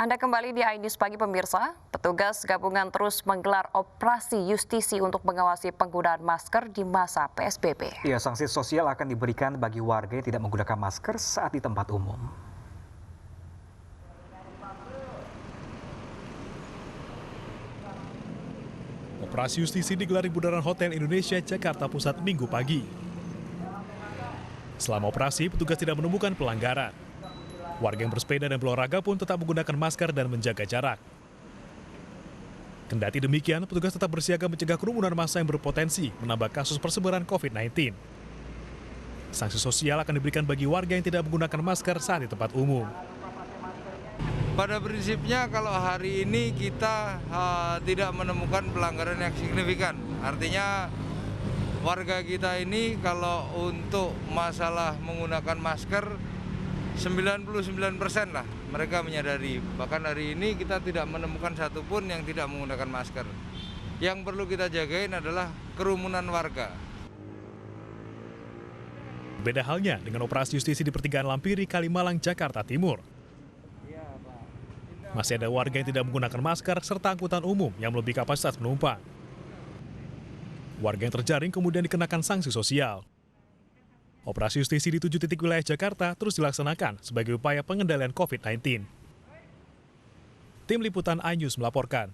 Anda kembali di iNews Pagi pemirsa. Petugas gabungan terus menggelar operasi justisi untuk mengawasi penggunaan masker di masa PSBB. Ya, sanksi sosial akan diberikan bagi warga yang tidak menggunakan masker saat di tempat umum. Operasi justisi digelar di Bundaran Hotel Indonesia, Jakarta Pusat Minggu pagi. Selama operasi, petugas tidak menemukan pelanggaran. Warga yang bersepeda dan berolahraga pun tetap menggunakan masker dan menjaga jarak. Kendati demikian, petugas tetap bersiaga mencegah kerumunan massa yang berpotensi menambah kasus persebaran COVID-19. Sanksi sosial akan diberikan bagi warga yang tidak menggunakan masker saat di tempat umum. Pada prinsipnya kalau hari ini kita tidak menemukan pelanggaran yang signifikan. Artinya warga kita ini kalau untuk masalah menggunakan masker 99% lah mereka menyadari. Bahkan hari ini kita tidak menemukan satupun yang tidak menggunakan masker. Yang perlu kita jagain adalah kerumunan warga. Beda halnya dengan operasi justisi di pertigaan Lampiri, Kalimalang, Jakarta Timur. Masih ada warga yang tidak menggunakan masker serta angkutan umum yang melebihi kapasitas penumpang. Warga yang terjaring kemudian dikenakan sanksi sosial. Operasi justisi di 7 titik wilayah Jakarta terus dilaksanakan sebagai upaya pengendalian COVID-19. Tim Liputan iNews melaporkan.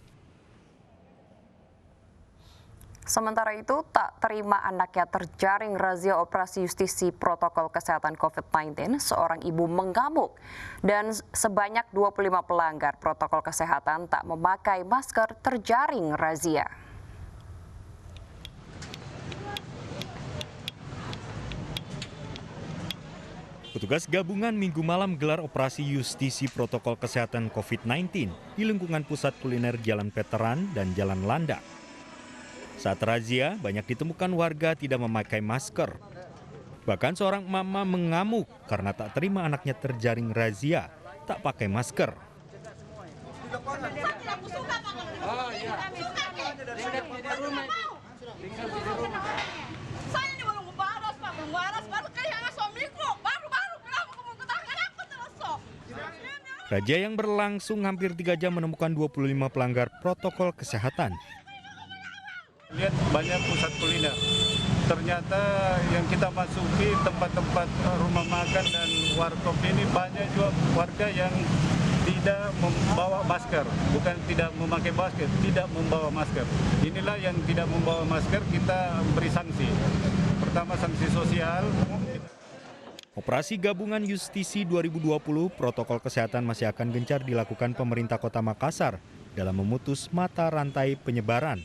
Sementara itu, tak terima anaknya terjaring razia operasi justisi protokol kesehatan COVID-19, seorang ibu mengamuk dan sebanyak 25 pelanggar protokol kesehatan tak memakai masker terjaring razia. Petugas gabungan Minggu malam gelar operasi justisi protokol kesehatan COVID-19 di lingkungan pusat kuliner Jalan Veteran dan Jalan Landak. Saat razia, banyak ditemukan warga tidak memakai masker. Bahkan seorang mama mengamuk karena tak terima anaknya terjaring razia tak pakai masker. Razia yang berlangsung hampir 3 jam menemukan 25 pelanggar protokol kesehatan. Lihat banyak pusat kuliner. Ternyata yang kita masuki tempat-tempat rumah makan dan warkop ini banyak juga warga yang tidak membawa masker. Bukan tidak memakai masker, tidak membawa masker. Inilah yang tidak membawa masker kita beri sanksi. Pertama sanksi sosial. Operasi gabungan justisi 2020 protokol kesehatan masih akan gencar dilakukan pemerintah Kota Makassar dalam memutus mata rantai penyebaran.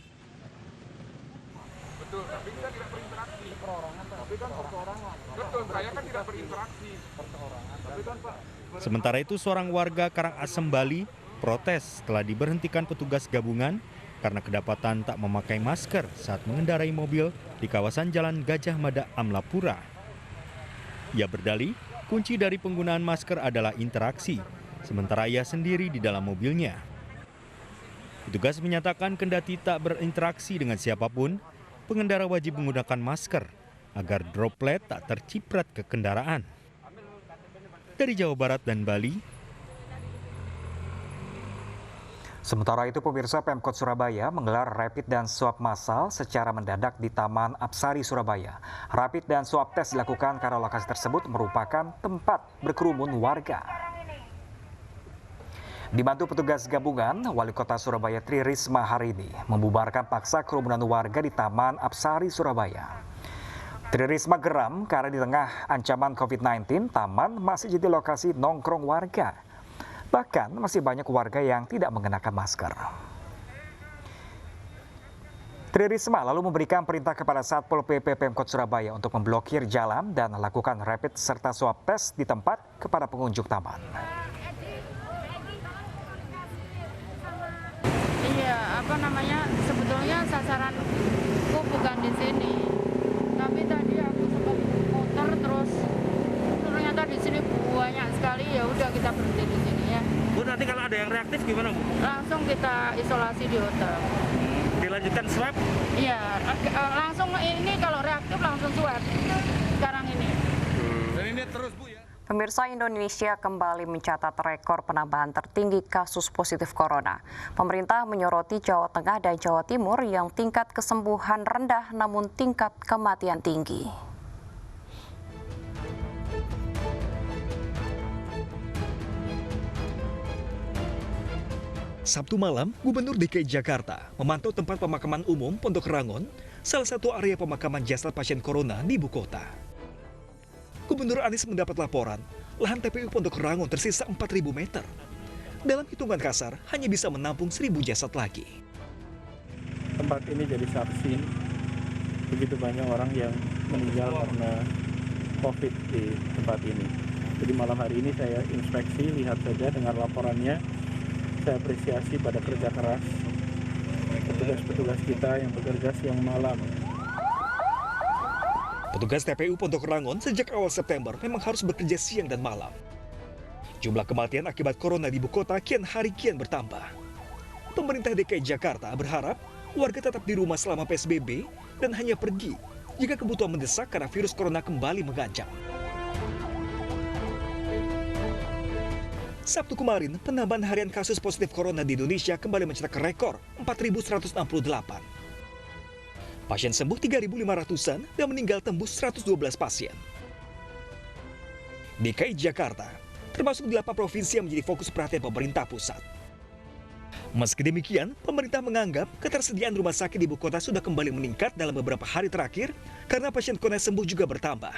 Betul, tapi kita tidak berinteraksi. Perorangan, tapi kan perorangan. Betul, saya kan tidak berinteraksi. Perorangan. Tapi kan Pak. Sementara itu seorang warga Karangasem, Bali protes setelah diberhentikan petugas gabungan karena kedapatan tak memakai masker saat mengendarai mobil di kawasan Jalan Gajah Mada, Amlapura. Ia berdalih, kunci dari penggunaan masker adalah interaksi, sementara ia sendiri di dalam mobilnya. Petugas menyatakan kendati tak berinteraksi dengan siapapun, pengendara wajib menggunakan masker agar droplet tak terciprat ke kendaraan. Dari Jawa Barat dan Bali. Sementara itu, pemirsa, Pemkot Surabaya menggelar rapid dan swab massal secara mendadak di Taman Apsari, Surabaya. Rapid dan swab tes dilakukan karena lokasi tersebut merupakan tempat berkerumun warga. Dibantu petugas gabungan, Wali Kota Surabaya Tri Risma hari ini membubarkan paksa kerumunan warga di Taman Apsari, Surabaya. Tri Risma geram karena di tengah ancaman COVID-19, taman masih jadi lokasi nongkrong warga. Bahkan masih banyak warga yang tidak mengenakan masker. Tri Risma lalu memberikan perintah kepada Satpol PP Pemkot Surabaya untuk memblokir jalan dan lakukan rapid serta swab tes di tempat kepada pengunjung taman. Iya, sebetulnya sasaranku bukan di sini. Tapi tadi aku sempat motor terus ternyata di sini banyak sekali, ya udah kita berhenti di sini ya. Bu, nanti kalau ada yang reaktif gimana, Bu? Langsung kita isolasi di hotel. Dilanjutkan swab? Iya, langsung ini kalau reaktif langsung swab sekarang ini. Dan ini terus Bu ya. Pemirsa, Indonesia kembali mencatat rekor penambahan tertinggi kasus positif corona. Pemerintah menyoroti Jawa Tengah dan Jawa Timur yang tingkat kesembuhan rendah namun tingkat kematian tinggi. Sabtu malam, Gubernur DKI Jakarta memantau tempat pemakaman umum Pondok Rangon, salah satu area pemakaman jasad pasien corona di ibu kota. Gubernur Anies mendapat laporan, lahan TPU Pondok Rangon tersisa 4.000 meter. Dalam hitungan kasar, hanya bisa menampung 1.000 jasad lagi. Tempat ini jadi saksi begitu banyak orang yang meninggal karena COVID di tempat ini. Jadi malam hari ini saya inspeksi, lihat saja dengan laporannya. Saya apresiasi pada kerja keras petugas-petugas kita yang bekerja siang malam. Petugas TPU Pondok Rangon sejak awal September memang harus bekerja siang dan malam. Jumlah kematian akibat corona di ibu kota kian hari kian bertambah. Pemerintah DKI Jakarta berharap warga tetap di rumah selama PSBB dan hanya pergi jika kebutuhan mendesak karena virus corona kembali mengancam. Sabtu kemarin, penambahan harian kasus positif corona di Indonesia kembali mencetak rekor 4.168. Pasien sembuh 3.500-an dan meninggal tembus 112 pasien. DKI Jakarta termasuk 8 provinsi yang menjadi fokus perhatian pemerintah pusat. Meski demikian, pemerintah menganggap ketersediaan rumah sakit di ibu kota sudah kembali meningkat dalam beberapa hari terakhir karena pasien corona sembuh juga bertambah.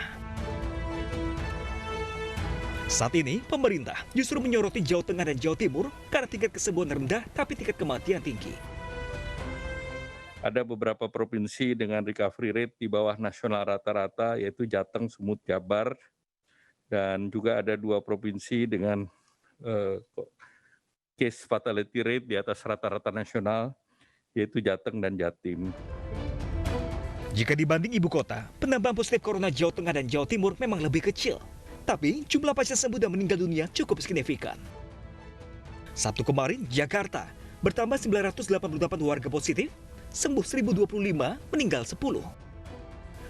Saat ini, pemerintah justru menyoroti Jawa Tengah dan Jawa Timur karena tingkat kesembuhan rendah tapi tingkat kematian tinggi. Ada beberapa provinsi dengan recovery rate di bawah nasional rata-rata, yaitu Jateng, Sumut, Jabar, dan juga ada 2 provinsi dengan case fatality rate di atas rata-rata nasional, yaitu Jateng dan Jatim. Jika dibanding ibu kota, penambahan positif corona Jawa Tengah dan Jawa Timur memang lebih kecil. Tapi jumlah pasien sembuh dan meninggal dunia cukup signifikan. Sabtu kemarin, Jakarta bertambah 988 warga positif, sembuh 1.025, meninggal 10.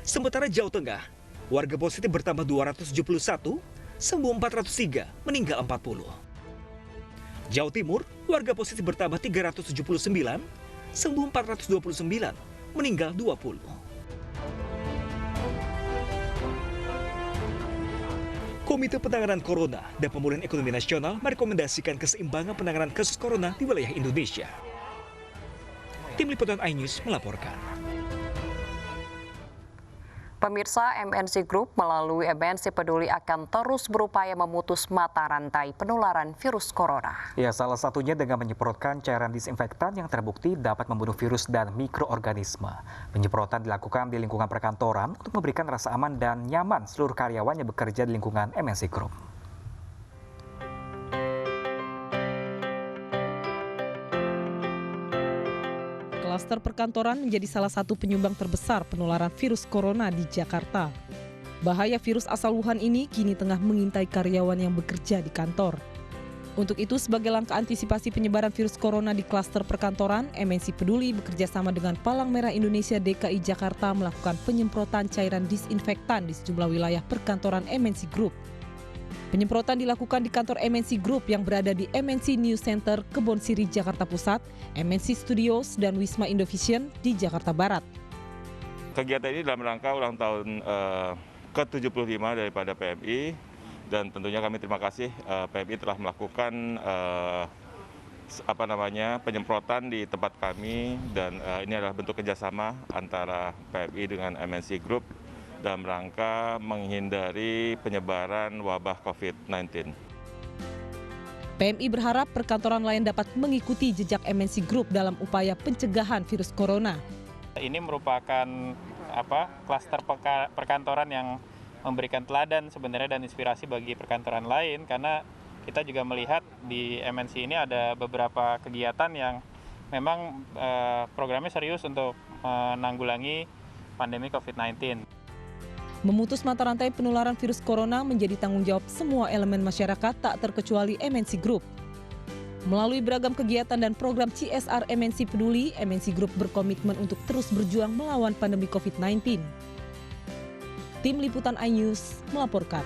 Sementara Jawa Tengah, warga positif bertambah 271, sembuh 403, meninggal 40. Jawa Timur, warga positif bertambah 379, sembuh 429, meninggal 20. Komite Penanganan Corona dan Pemulihan Ekonomi Nasional merekomendasikan keseimbangan penanganan kasus corona di wilayah Indonesia. Tim Liputan iNews melaporkan. Pemirsa, MNC Group melalui MNC Peduli akan terus berupaya memutus mata rantai penularan virus corona. Ya, salah satunya dengan menyemprotkan cairan disinfektan yang terbukti dapat membunuh virus dan mikroorganisme. Penyemprotan dilakukan di lingkungan perkantoran untuk memberikan rasa aman dan nyaman seluruh karyawan yang bekerja di lingkungan MNC Group. Klaster perkantoran menjadi salah satu penyumbang terbesar penularan virus corona di Jakarta. Bahaya virus asal Wuhan ini kini tengah mengintai karyawan yang bekerja di kantor. Untuk itu, sebagai langkah antisipasi penyebaran virus corona di klaster perkantoran, MNC Peduli bekerjasama dengan Palang Merah Indonesia DKI Jakarta melakukan penyemprotan cairan disinfektan di sejumlah wilayah perkantoran MNC Group. Penyemprotan dilakukan di kantor MNC Group yang berada di MNC News Center, Kebon Siri, Jakarta Pusat, MNC Studios, dan Wisma Indovision di Jakarta Barat. Kegiatan ini dalam rangka ulang tahun ke-75 daripada PMI, dan tentunya kami terima kasih PMI telah melakukan penyemprotan di tempat kami, dan ini adalah bentuk kerjasama antara PMI dengan MNC Group dalam rangka menghindari penyebaran wabah COVID-19. PMI berharap perkantoran lain dapat mengikuti jejak MNC Group dalam upaya pencegahan virus corona. Ini merupakan klaster perkantoran yang memberikan teladan sebenarnya dan inspirasi bagi perkantoran lain, karena kita juga melihat di MNC ini ada beberapa kegiatan yang memang programnya serius untuk menanggulangi pandemi COVID-19. Memutus mata rantai penularan virus corona menjadi tanggung jawab semua elemen masyarakat, tak terkecuali MNC Group. Melalui beragam kegiatan dan program CSR MNC Peduli, MNC Group berkomitmen untuk terus berjuang melawan pandemi COVID-19. Tim Liputan iNews melaporkan.